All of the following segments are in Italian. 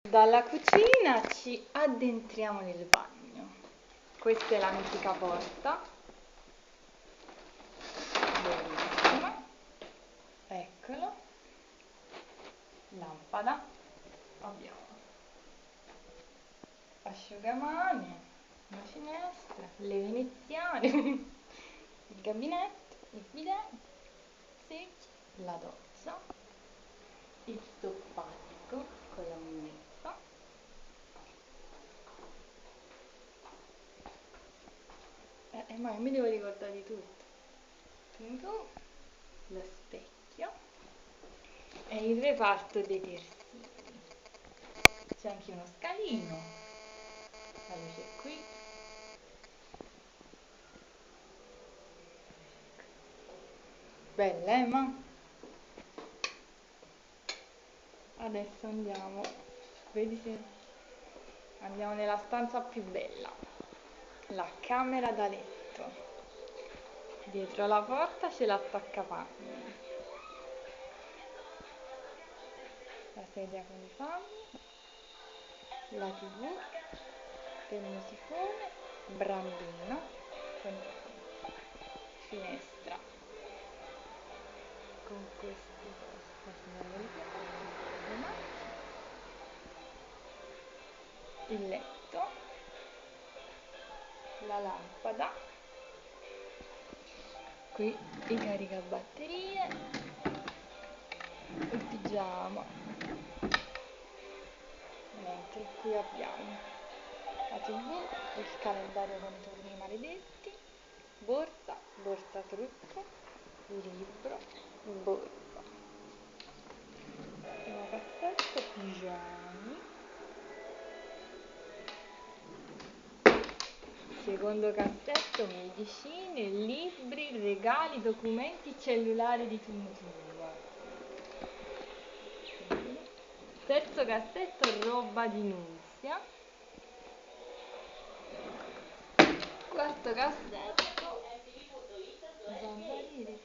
Dalla cucina ci addentriamo nel bagno. Questa è la mitica porta. Bellissima. Eccolo. Lampada. Abbiamo asciugamani, una finestra, le veneziane, il gabinetto, il bidet, secchio, la doccia, il soppatico con la munnezza, ma io mi devo ricordare di tutto. Quindi lo specchio e il reparto dei terzini. C'è anche uno scalino, la luce è qui. Bella, ma adesso andiamo, vedi se andiamo nella stanza più bella, la camera da letto. Dietro la porta c'è l'attaccapanni, la sedia con i panni, la tv, il musicone, brandino con i panni, finestra con questi la signorina, le macchine, il letto, la lampada, qui i caricabatterie, il pigiama, mentre qui abbiamo la tv, il calendario con i turni maledetti, borsa, borsa trucco, libro, borsa, primo cassetto, pigiami, secondo cassetto, medicine, libri, regali, documenti, cellulari di turno. Terzo cassetto, roba di Nunzia. Quarto cassetto, zanzariere.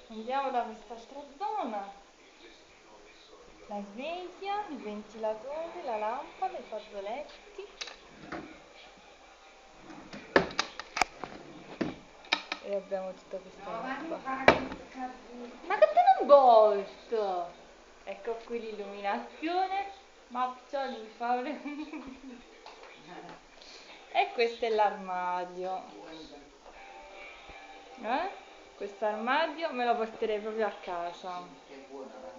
Andiamo da quest'altra zona. La sveglia, il ventilatore, la lampada, i fazzoletti. E abbiamo tutta questa roba. Ma che te non volto? Ecco qui l'illuminazione. Maccia lui fa. E questo è l'armadio. Questo armadio me lo porterei proprio a casa. Che buona la.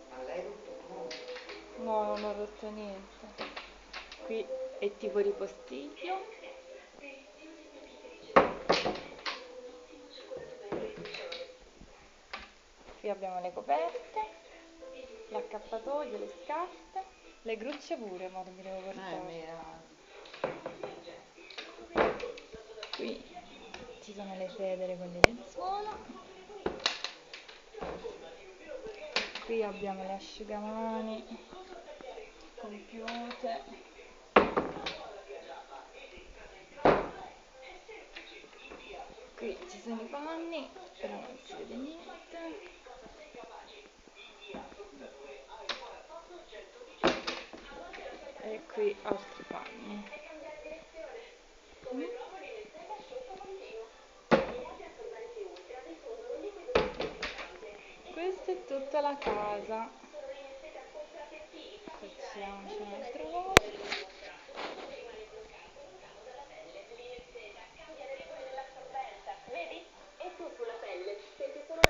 Ma l'hai rotto tu? No, non ho rotto niente. Qui è tipo ripostiglio. Qui abbiamo le coperte, l'accappatoio, le scarpe, le grucce pure, ma mi devo portare. Qui ci sono le federe con le lenzuola. Qui abbiamo le asciugamani, computer. Qui ci sono i panni, però non si vede niente. E qui altri panni. Questa è tutta la casa. Facciamoci un altro volto.